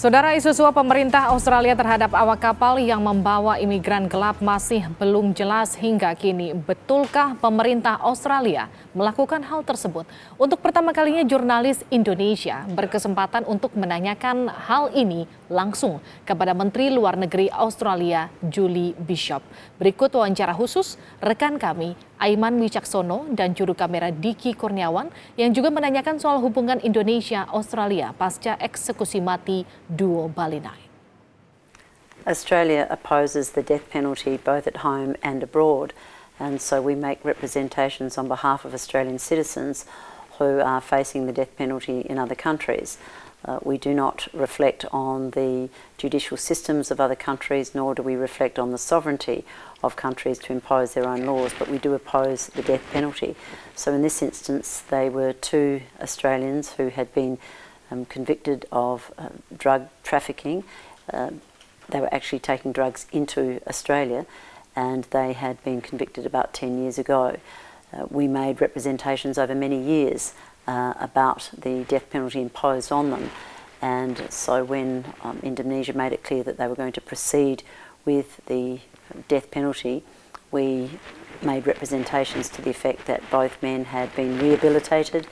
Saudara, isu suap pemerintah Australia terhadap awak kapal yang membawa imigran gelap masih belum jelas hingga kini. Betulkah pemerintah Australia melakukan hal tersebut? Untuk pertama kalinya jurnalis Indonesia berkesempatan untuk menanyakan hal ini langsung kepada Menteri Luar Negeri Australia, Julie Bishop. Berikut wawancara khusus rekan kami Aiman Witjaksono dan juru kamera Dicky Kurniawan yang juga menanyakan soal hubungan Indonesia-Australia pasca eksekusi mati duo Bali 9. Australia opposes the death penalty both at home and abroad, and so we make representations on behalf of Australian citizens who are facing the death penalty in other countries. We do not reflect on the judicial systems of other countries, nor do we reflect on the sovereignty of countries to impose their own laws, but we do oppose the death penalty. So in this instance, they were two Australians who had been convicted of drug trafficking. They were actually taking drugs into Australia, and they had been convicted about 10 years ago. We made representations over many years about the death penalty imposed on them, and so when Indonesia made it clear that they were going to proceed with the death penalty, we made representations to the effect that both men had been rehabilitated,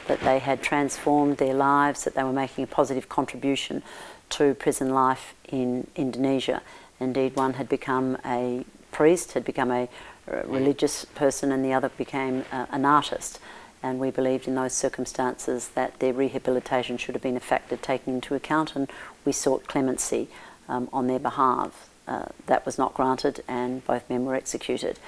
that they had transformed their lives, that they were making a positive contribution to prison life in Indonesia. Indeed, one had become a priest, had become a religious person, and the other became an artist. And we believed in those circumstances that their rehabilitation should have been a factor taken into account, and we sought clemency on their behalf. That was not granted, and both men were executed.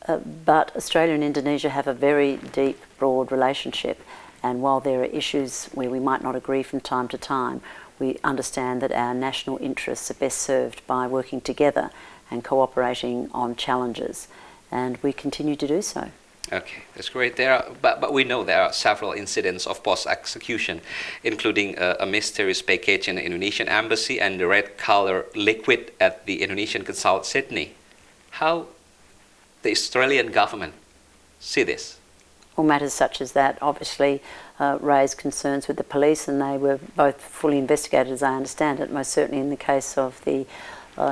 But Australia and Indonesia have a very deep, broad relationship, and while there are issues where we might not agree from time to time, we understand that our national interests are best served by working together and cooperating on challenges, and we continue to do so. Okay, that's great. But we know there are several incidents of post-execution, including a mysterious package in the Indonesian embassy and the red color liquid at the Indonesian consulate Sydney. How the Australian government see this? Well, matters such as that obviously raised concerns with the police, and they were both fully investigated, as I understand it. Most certainly in the case of the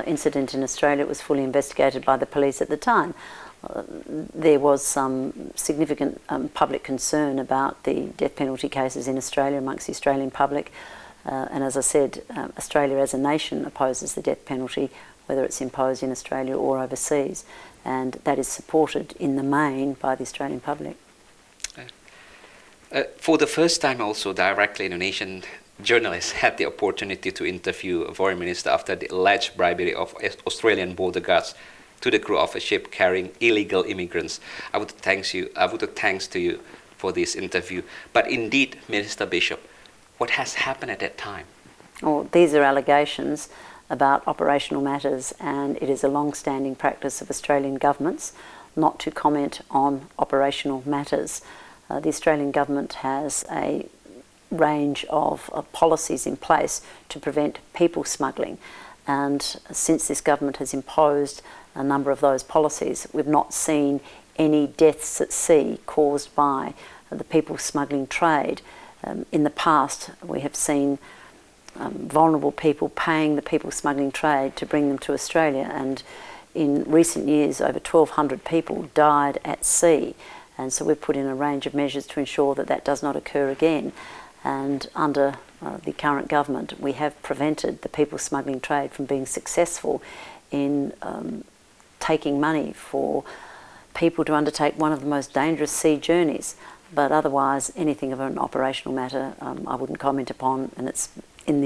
incident in Australia, it was fully investigated by the police at the time. There was some significant public concern about the death penalty cases in Australia amongst the Australian public, and as I said, Australia as a nation opposes the death penalty, whether it's imposed in Australia or overseas, and that is supported in the main by the Australian public. For the first time also, directly Indonesian journalists had the opportunity to interview a foreign minister after the alleged bribery of Australian border guards to the crew of a ship carrying illegal immigrants. I would thanks to you for this interview. But indeed, Minister Bishop, what has happened at that time? Well, these are allegations about operational matters, and it is a long-standing practice of Australian governments not to comment on operational matters. The Australian government has a range of policies in place to prevent people smuggling, and since this government has imposed a number of those policies, we've not seen any deaths at sea caused by the people smuggling trade. In the past, we have seen vulnerable people paying the people smuggling trade to bring them to Australia, and in recent years over 1,200 people died at sea, and so we've put in a range of measures to ensure that that does not occur again. And under the current government, we have prevented the people smuggling trade from being successful in taking money for people to undertake one of the most dangerous sea journeys. But otherwise, anything of an operational matter, I wouldn't comment upon, and it's in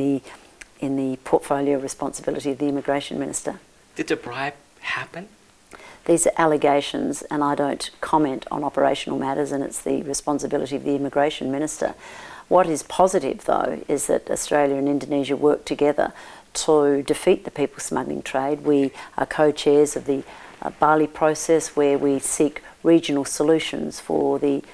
the portfolio responsibility of the Immigration Minister. Did the bribe happen? These are allegations, and I don't comment on operational matters, and it's the responsibility of the Immigration Minister. What is positive, though, is that Australia and Indonesia work together to defeat the people smuggling trade. We are co-chairs of the Bali process, where we seek regional solutions for the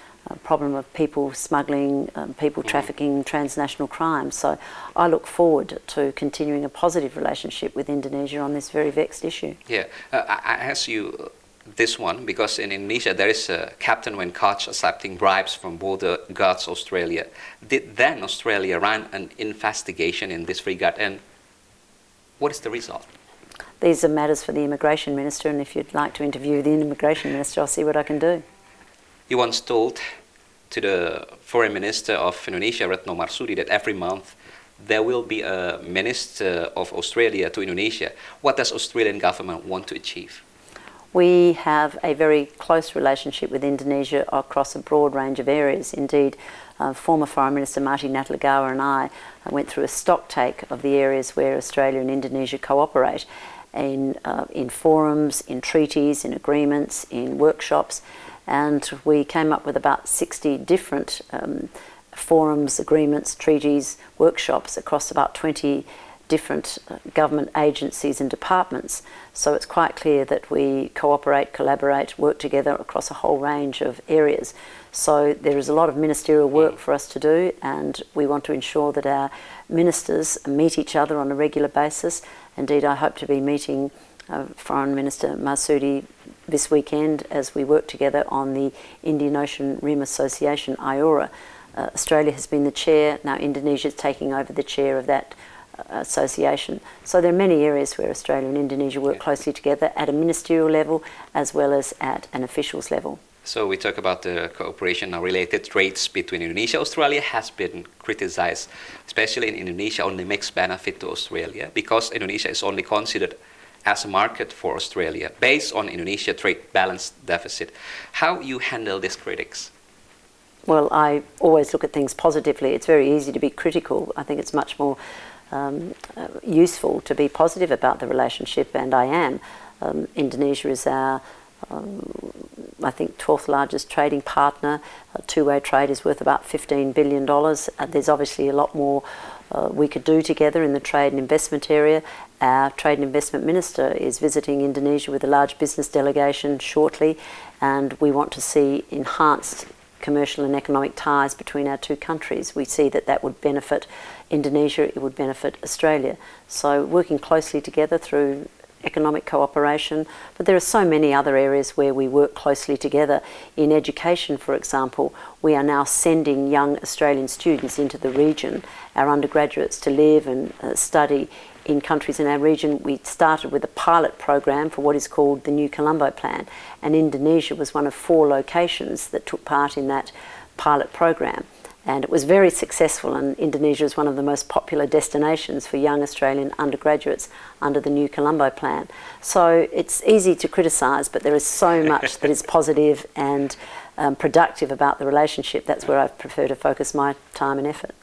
problem of people smuggling, people trafficking, transnational crime. So I look forward to continuing a positive relationship with Indonesia on this very vexed issue. Yeah, I ask you this one, because in Indonesia there is a captain when caught accepting bribes from border guards Australia. Did then Australia run an investigation in this regard, and what is the result? These are matters for the Immigration Minister, and if you'd like to interview the Immigration Minister, I'll see what I can do. You once told to the Foreign Minister of Indonesia, Retno Marsudi, that every month there will be a Minister of Australia to Indonesia. What does Australian government want to achieve? We have a very close relationship with Indonesia across a broad range of areas. Indeed, former Foreign Minister Marty Natalegawa and I went through a stock take of the areas where Australia and Indonesia cooperate in forums, in treaties, in agreements, in workshops, and we came up with about 60 different forums, agreements, treaties, workshops across about 20 different government agencies and departments. So it's quite clear that we cooperate, collaborate, work together across a whole range of areas. So there is a lot of ministerial work for us to do, and we want to ensure that our ministers meet each other on a regular basis. Indeed, I hope to be meeting Foreign Minister Marsudi this weekend as we work together on the Indian Ocean Rim Association, IORA. Australia has been the chair, now Indonesia is taking over the chair of that association. So there are many areas where Australia and Indonesia work closely together at a ministerial level as well as at an officials level. So we talk about the cooperation and related trades between Indonesia. Australia has been criticized, especially in Indonesia, only makes benefit to Australia because Indonesia is only considered as a market for Australia based on Indonesia trade balance deficit. How you handle these critics? Well, I always look at things positively. It's very easy to be critical. I think it's much more useful to be positive about the relationship, and I am. Indonesia is our, I think, 12th largest trading partner. Two-way trade is worth about $15 billion. There's obviously a lot more we could do together in the trade and investment area. Our Trade and Investment Minister is visiting Indonesia with a large business delegation shortly, and we want to see enhanced commercial and economic ties between our two countries. We see that that would benefit Indonesia, it would benefit Australia. So working closely together through economic cooperation, but there are so many other areas where we work closely together. In education, for example, we are now sending young Australian students into the region, our undergraduates, to live and study in countries in our region. We started with a pilot program for what is called the New Colombo Plan, and Indonesia was one of 4 locations that took part in that pilot program. And it was very successful, and Indonesia is one of the most popular destinations for young Australian undergraduates under the New Colombo Plan. So it's easy to criticise, but there is so much that is positive and productive about the relationship. That's where I prefer to focus my time and effort.